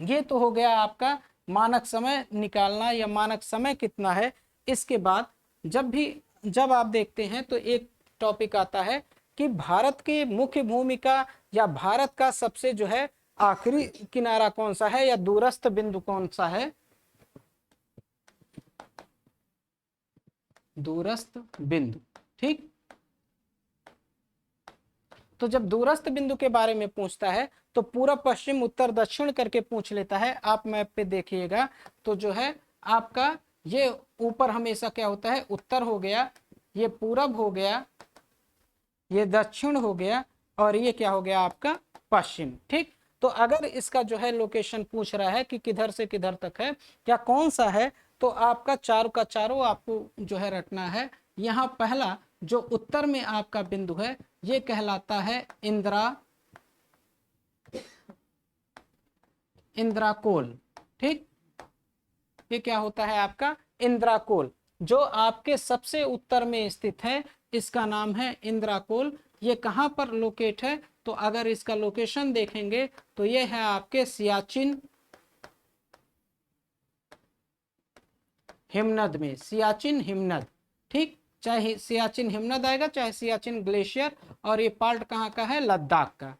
ये तो हो गया आपका मानक समय निकालना या मानक समय कितना है। इसके बाद जब आप देखते हैं तो एक टॉपिक आता है कि भारत की मुख्य भूमिका या भारत का सबसे जो है आखिरी किनारा कौन सा है या दूरस्थ बिंदु कौन सा है, दूरस्थ बिंदु। ठीक, तो जब दूरस्थ बिंदु के बारे में पूछता है तो पूर्व पश्चिम उत्तर दक्षिण करके पूछ लेता है। आप मैप पे देखिएगा तो जो है आपका ये ऊपर हमेशा क्या होता है, उत्तर हो गया, ये पूरब हो गया, ये दक्षिण हो गया और ये क्या हो गया आपका पश्चिम। ठीक, तो अगर इसका जो है लोकेशन पूछ रहा है कि किधर से किधर तक है या कौन सा है, तो आपका चारों का चारों आपको जो है रटना है। यहाँ पहला जो उत्तर में आपका बिंदु है ये कहलाता है इंद्राकोल। ठीक, ये क्या होता है आपका इंद्राकोल, जो आपके सबसे उत्तर में स्थित है, इसका नाम है इंद्राकोल। ये कहां पर लोकेट है, तो अगर इसका लोकेशन देखेंगे तो ये है आपके सियाचिन हिमनद में, सियाचिन हिमनद। ठीक, चाहे सियाचिन हिमनद आएगा चाहे सियाचिन ग्लेशियर, और ये पार्ट कहाँ का है, लद्दाख का।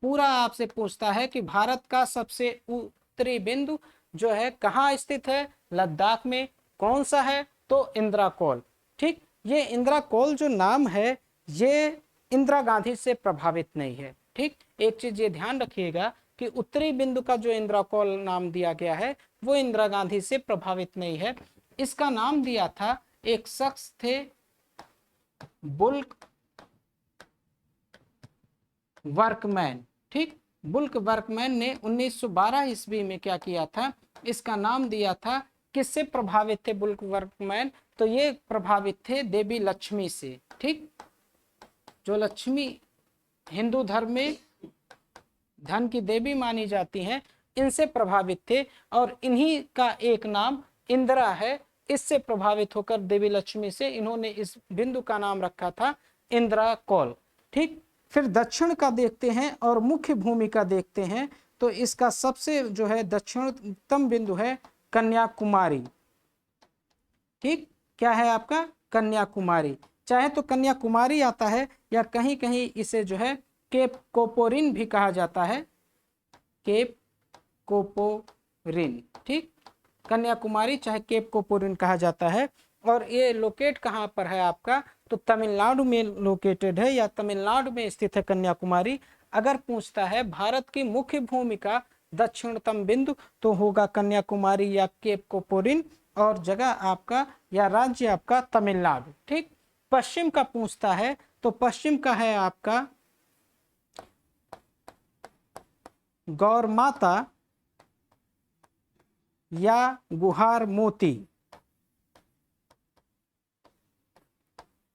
पूरा आपसे पूछता है कि भारत का सबसे उत्तरी बिंदु जो है कहाँ स्थित है, लद्दाख में, कौन सा है, तो इंद्राकोल। ठीक, ये इंद्राकोल जो नाम है ये इंदिरा गांधी से प्रभावित नहीं है। ठीक, एक चीज ये ध्यान रखिएगा कि उत्तरी बिंदु का जो इंद्राकोल नाम दिया गया है वो इंदिरा गांधी से प्रभावित नहीं है। इसका नाम दिया था एक शख्स थे, बुल्क वर्कमैन। ठीक, बुल्क वर्कमैन ने 1912 ईस्वी में क्या किया था, इसका नाम दिया था। किससे प्रभावित थे बुल्क वर्कमैन, तो ये प्रभावित थे देवी लक्ष्मी से। ठीक, जो लक्ष्मी हिंदू धर्म में धन की देवी मानी जाती हैं, इनसे प्रभावित थे और इन्हीं का एक नाम इंदिरा है। इससे प्रभावित होकर देवी लक्ष्मी से इन्होंने इस बिंदु का नाम रखा था इंद्राकोल। ठीक, फिर दक्षिण का देखते हैं और मुख्य भूमिका देखते हैं, तो इसका सबसे जो है दक्षिणतम बिंदु है कन्याकुमारी। ठीक, क्या है आपका कन्याकुमारी, चाहे तो कन्याकुमारी आता है या कहीं कहीं इसे जो है केप कोपोरिन भी कहा जाता है, केप कोपोरिन। ठीक, कन्याकुमारी चाहे केप कोपोरिन कहा जाता है। और ये लोकेट कहाँ पर है आपका, तो तमिलनाडु में लोकेटेड है या तमिलनाडु में स्थित है कन्याकुमारी। अगर पूछता है भारत की मुख्य भूमिका दक्षिणतम बिंदु, तो होगा कन्याकुमारी या केप कोपोरिन, और जगह आपका या राज्य आपका तमिलनाडु। ठीक, पश्चिम का पूछता है तो पश्चिम का है आपका गौर माता या गुहार मोती,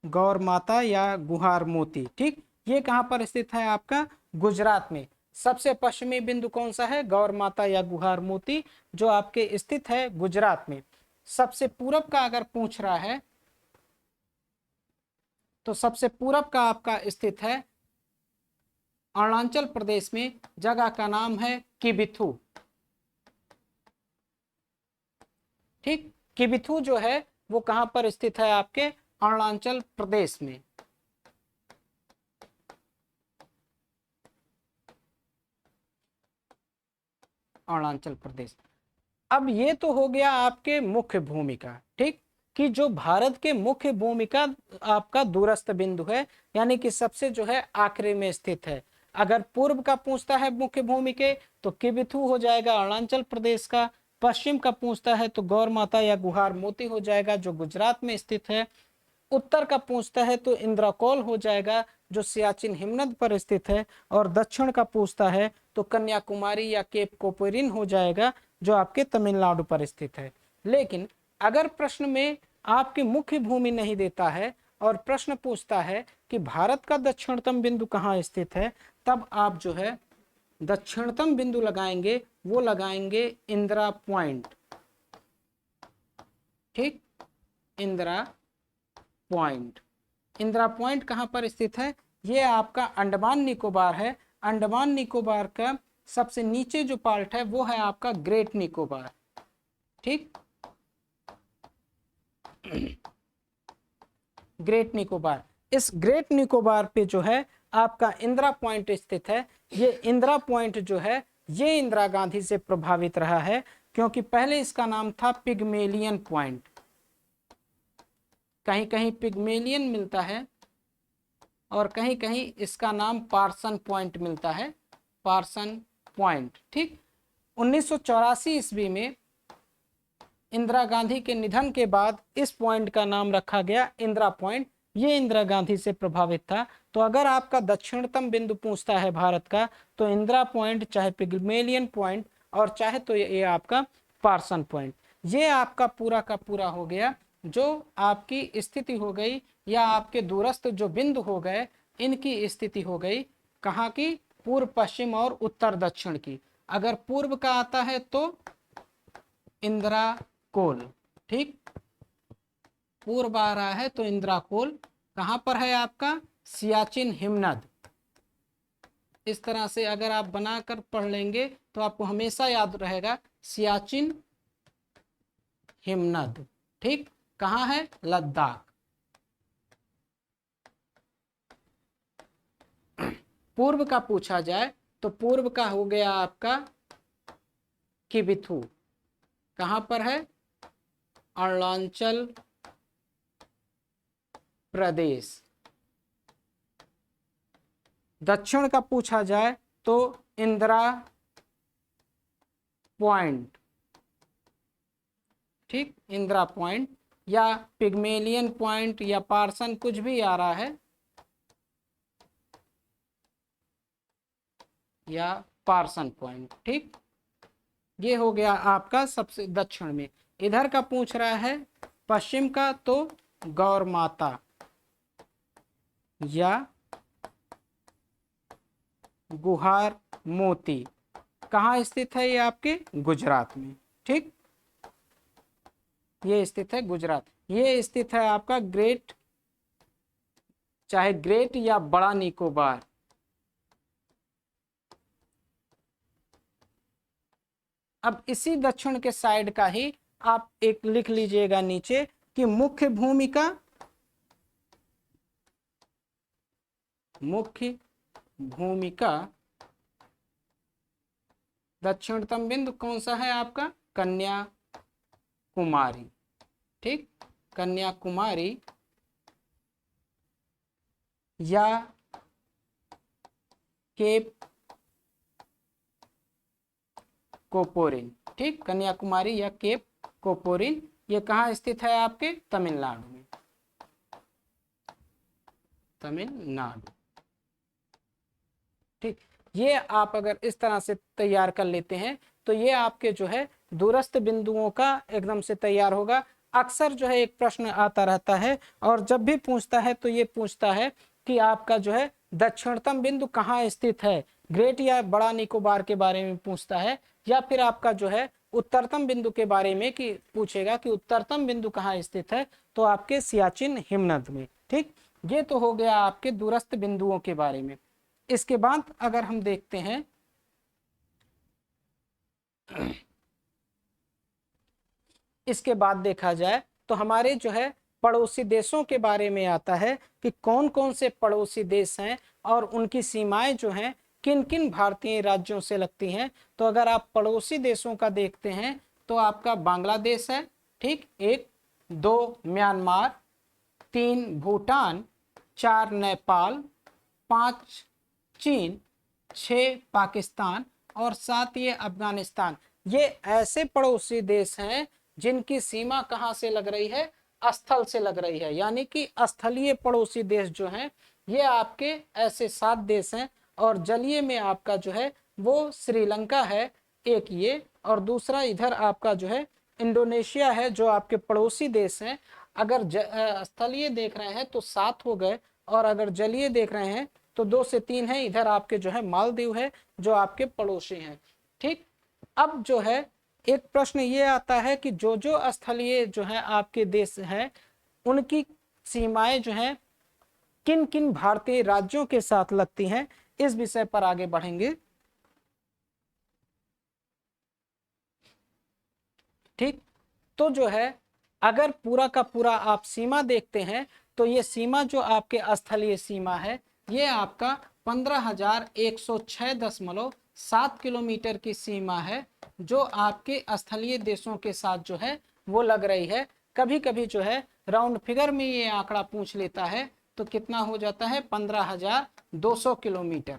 गौर माता या गुहार मोती। ठीक, ये कहां पर स्थित है आपका गुजरात में। सबसे पश्चिमी बिंदु कौन सा है, गौर माता या गुहार मोती, जो आपके स्थित है गुजरात में। सबसे पूरब का अगर पूछ रहा है तो सबसे पूरब का आपका स्थित है अरुणाचल प्रदेश में जगह का नाम है किबिथु। ठीक, किबिथु जो है वो कहां पर स्थित है? आपके अरुणाचल प्रदेश में। अरुणाचल प्रदेश। अब ये तो हो गया आपके मुख्य भूमिका, ठीक, कि जो भारत के मुख्य भूमिका आपका दूरस्थ बिंदु है, यानी कि सबसे जो है आखिरी में स्थित है। अगर पूर्व का पूछता है मुख्य भूमिका तो किबिथु हो जाएगा अरुणाचल प्रदेश का। पश्चिम का पूछता है तो गौर माता या गुहार मोती हो जाएगा जो गुजरात में स्थित है। उत्तर का पूछता है तो इंद्रकोल हो जाएगा जो सियाचिन हिमनद पर स्थित है। और दक्षिण का पूछता है तो कन्याकुमारी या केप कोपोरिन हो जाएगा जो आपके तमिलनाडु पर स्थित है। लेकिन अगर प्रश्न में आपकी मुख्य भूमि नहीं देता है और प्रश्न पूछता है कि भारत का दक्षिणतम बिंदु कहाँ स्थित है, तब आप जो है दक्षिणतम बिंदु लगाएंगे, वो लगाएंगे इंदिरा पॉइंट। ठीक, इंदिरा पॉइंट। इंदिरा पॉइंट कहां पर स्थित है? ये आपका अंडमान निकोबार है। अंडमान निकोबार का सबसे नीचे जो पार्ट है वो है आपका ग्रेट निकोबार। ठीक, ग्रेट निकोबार। इस ग्रेट निकोबार पे जो है आपका इंदिरा पॉइंट स्थित है। ये इंदिरा पॉइंट जो है ये इंदिरा गांधी से प्रभावित रहा है, क्योंकि पहले इसका नाम था पिग्मेलियन पॉइंट। कहीं कहीं पिग्मेलियन मिलता है और कहीं कहीं इसका नाम पार्सन पॉइंट मिलता है, पार्सन पॉइंट। ठीक, 1984 ईस्वी में इंदिरा गांधी के निधन के बाद इस पॉइंट का नाम रखा गया इंदिरा पॉइंट। ये इंदिरा गांधी से प्रभावित था। तो अगर आपका दक्षिणतम बिंदु पूछता है भारत का तो इंदिरा पॉइंट, चाहे पिग्मेलियन पॉइंट और चाहे तो ये आपका पार्सन पॉइंट। ये आपका पूरा का पूरा हो गया जो आपकी स्थिति हो गई, या आपके दूरस्थ जो बिंदु हो गए इनकी स्थिति हो गई कहाँ की? पूर्व पश्चिम और उत्तर दक्षिण की। अगर पूर्व का आता है तो इंदिरा कोल। ठीक, पूर्व आ रहा है तो इंदिरा कोल। कहां पर है आपका? सियाचिन हिमनद। इस तरह से अगर आप बनाकर पढ़ लेंगे तो आपको हमेशा याद रहेगा सियाचिन हिमनद। ठीक, कहां है? लद्दाख। पूर्व का पूछा जाए तो पूर्व का हो गया आपका किबिथु। कहां पर है? अरुणाचल प्रदेश। दक्षिण का पूछा जाए तो इंदिरा पॉइंट। ठीक, इंदिरा पॉइंट या पिग्मेलियन पॉइंट या पार्सन, कुछ भी आ रहा है, या पार्सन पॉइंट। ठीक, ये हो गया आपका सबसे दक्षिण में। इधर का पूछ रहा है पश्चिम का तो गौर माता या गुहार मोती। कहाँ स्थित है? ये आपके गुजरात में। ठीक, ये स्थित है गुजरात। ये स्थित है आपका ग्रेट, चाहे ग्रेट या बड़ा निकोबार। अब इसी दक्षिण के साइड का ही आप एक लिख लीजिएगा नीचे कि मुख्य भूमिका, मुख्य भूमिका दक्षिणतम बिंदु कौन सा है आपका? कन्याकुमारी। ठीक, कन्याकुमारी या केप कोपोरिन। ठीक, कन्याकुमारी या केप कोपोरिन। ये कहाँ स्थित है? आपके तमिलनाडु में। तमिलनाडु। ठीक, ये आप अगर इस तरह से तैयार कर लेते हैं तो ये आपके जो है दूरस्थ बिंदुओं का एकदम से तैयार होगा। अक्सर जो है एक प्रश्न आता रहता है और जब भी पूछता है तो ये पूछता है कि आपका जो है दक्षिणतम बिंदु कहाँ स्थित है। ग्रेट या बड़ा निकोबार के बारे में पूछता है, या फिर आपका जो है उत्तरतम बिंदु के बारे में कि पूछेगा कि उत्तरतम बिंदु कहाँ स्थित है, तो आपके सियाचिन हिमनद में। ठीक, ये तो हो गया आपके दूरस्थ बिंदुओं के बारे में। इसके बाद अगर हम देखते हैं इसके बाद देखा जाए तो हमारे जो है पड़ोसी देशों के बारे में आता है कि कौन कौन से पड़ोसी देश हैं और उनकी सीमाएं जो हैं किन किन भारतीय राज्यों से लगती हैं। तो अगर आप पड़ोसी देशों का देखते हैं तो आपका बांग्लादेश है, ठीक, 1, 2 म्यांमार, 3 भूटान, 4 नेपाल, 5 चीन, 6 पाकिस्तान और 7 ये अफगानिस्तान। ये ऐसे पड़ोसी देश हैं जिनकी सीमा कहाँ से लग रही है, स्थल से लग रही है, यानी कि स्थलीय पड़ोसी देश जो हैं ये आपके ऐसे 7 देश हैं। और जलीय में आपका जो है वो श्रीलंका है एक ये, और दूसरा इधर आपका जो है इंडोनेशिया है, जो आपके पड़ोसी देश हैं। अगर स्थलीय देख रहे हैं तो 7 हो गए, और अगर जलीय देख रहे हैं तो 2 से 3 है। इधर आपके जो है मालदीव है जो आपके पड़ोसी हैं, ठीक। अब जो है एक प्रश्न ये आता है कि जो जो स्थलीय जो है आपके देश हैं उनकी सीमाएं जो हैं किन किन भारतीय राज्यों के साथ लगती हैं, इस विषय पर आगे बढ़ेंगे, ठीक। तो जो है अगर पूरा का पूरा आप सीमा देखते हैं तो ये सीमा जो आपके स्थलीय सीमा है ये आपका 15,106.7 किलोमीटर की सीमा है, जो आपके स्थलीय देशों के साथ जो है वो लग रही है। कभी कभी जो है राउंड फिगर में ये आंकड़ा पूछ लेता है तो कितना हो जाता है 15,200 किलोमीटर,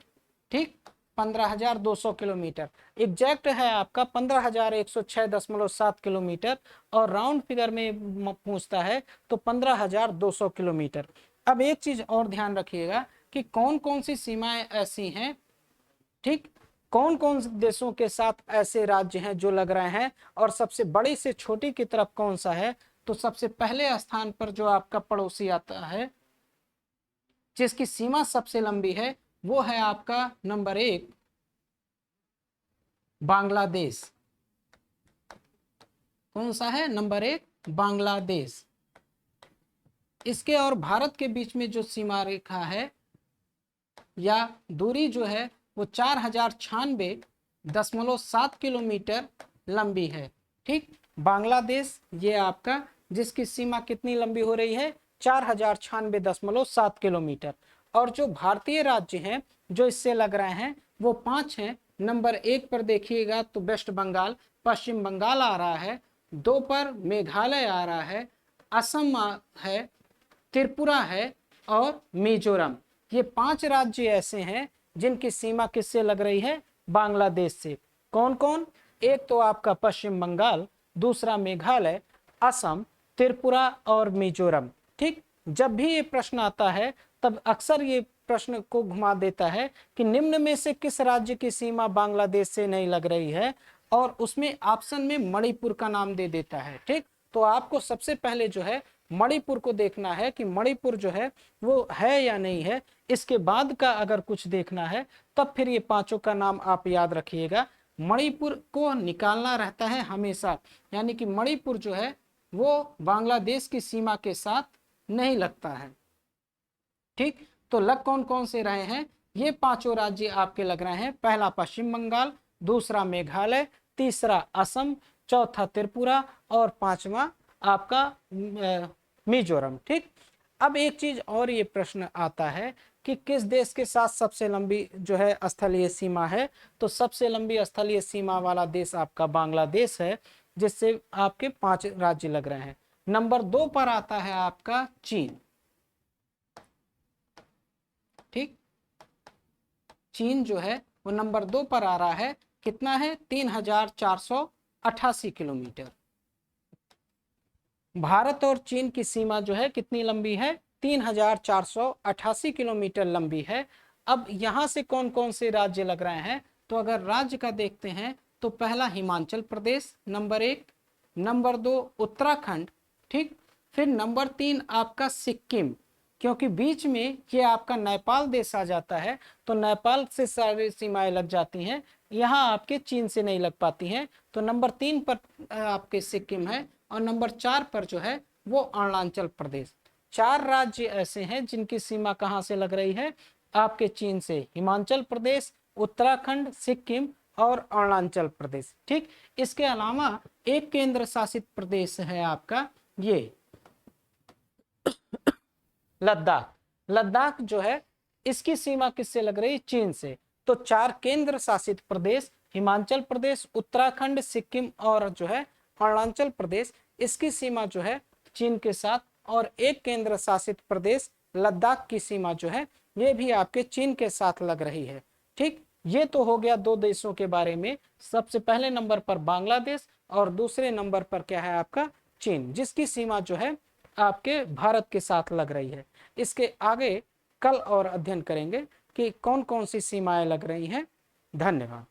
ठीक, 15,200 किलोमीटर। एग्जैक्ट है आपका 15,106.7 किलोमीटर, और राउंड फिगर में पूछता है तो 15,200 किलोमीटर। अब एक चीज और ध्यान रखिएगा कि कौन कौन सी सीमाएं ऐसी हैं, ठीक, कौन कौन देशों के साथ ऐसे राज्य हैं जो लग रहे हैं, और सबसे बड़ी से छोटी की तरफ कौन सा है। तो सबसे पहले स्थान पर जो आपका पड़ोसी आता है जिसकी सीमा सबसे लंबी है वो है आपका नंबर 1 बांग्लादेश। कौन सा है, नंबर 1 बांग्लादेश। इसके और भारत के बीच में जो सीमा रेखा है या दूरी जो है वो 4,096.7 किलोमीटर लंबी है, ठीक। बांग्लादेश ये आपका जिसकी सीमा कितनी लंबी हो रही है 4,096.7 किलोमीटर। और जो भारतीय राज्य हैं जो इससे लग रहे हैं वो 5 हैं। नंबर 1 पर देखिएगा तो वेस्ट बंगाल, पश्चिम बंगाल आ रहा है, 2 पर मेघालय आ रहा है, असम है, त्रिपुरा है और मिजोरम। ये 5 राज्य ऐसे हैं जिनकी सीमा किससे लग रही है, बांग्लादेश से। कौन कौन, एक तो आपका पश्चिम बंगाल, दूसरा मेघालय, असम, त्रिपुरा और मिजोरम, ठीक। जब भी ये प्रश्न आता है तब अक्सर ये प्रश्न को घुमा देता है कि निम्न में से किस राज्य की सीमा बांग्लादेश से नहीं लग रही है, और उसमें ऑप्शन में मणिपुर का नाम दे देता है, ठीक। तो आपको सबसे पहले जो है मणिपुर को देखना है कि मणिपुर जो है वो है या नहीं है। इसके बाद का अगर कुछ देखना है तब फिर ये 5 का नाम आप याद रखिएगा। मणिपुर को निकालना रहता है हमेशा, यानी कि मणिपुर जो है वो बांग्लादेश की सीमा के साथ नहीं लगता है, ठीक। तो लग कौन कौन से रहे हैं, ये 5 राज्य आपके लग रहे हैं। पहला पश्चिम बंगाल, दूसरा मेघालय, तीसरा असम, चौथा त्रिपुरा और 5वां आपका मिजोरम, ठीक। अब एक चीज और ये प्रश्न आता है कि किस देश के साथ सबसे लंबी जो है स्थलीय सीमा है। तो सबसे लंबी स्थलीय सीमा वाला देश आपका बांग्लादेश है, जिससे आपके 5 राज्य लग रहे हैं। नंबर 2 पर आता है आपका चीन, ठीक। चीन जो है वो नंबर 2 पर आ रहा है, कितना है 3,488 किलोमीटर। भारत और चीन की सीमा जो है कितनी लंबी है, 3,488 किलोमीटर लंबी है। अब यहाँ से कौन कौन से राज्य लग रहे हैं, तो अगर राज्य का देखते हैं तो पहला हिमाचल प्रदेश नंबर 1, नंबर 2 उत्तराखंड, ठीक। फिर नंबर 3 आपका सिक्किम, क्योंकि बीच में ये आपका नेपाल देश आ जाता है तो नेपाल से सारी सीमाएं लग जाती हैं, यहाँ आपके चीन से नहीं लग पाती हैं। तो नंबर 3 पर आपके सिक्किम है, और नंबर 4 पर जो है वो अरुणाचल प्रदेश। 4 राज्य ऐसे हैं जिनकी सीमा कहाँ से लग रही है, आपके चीन से हिमाचल प्रदेश, उत्तराखंड, सिक्किम और अरुणाचल प्रदेश। ठीक, इसके अलावा एक केंद्र शासित प्रदेश है आपका ये लद्दाख। लद्दाख जो है इसकी सीमा किससे लग रही है? चीन से। तो 4 केंद्र शासित प्रदेश हिमाचल प्रदेश, उत्तराखंड, सिक्किम और जो है अरुणाचल प्रदेश, इसकी सीमा जो है चीन के साथ, और एक केंद्र शासित प्रदेश लद्दाख की सीमा जो है ये भी आपके चीन के साथ लग रही है। ठीक, ये तो हो गया 2 देशों के बारे में। सबसे पहले नंबर पर बांग्लादेश और दूसरे नंबर पर क्या है आपका चीन, जिसकी सीमा जो है आपके भारत के साथ लग रही है। इसके आगे कल और अध्ययन करेंगे कि कौन कौन सी सीमाएं लग रही हैं। धन्यवाद।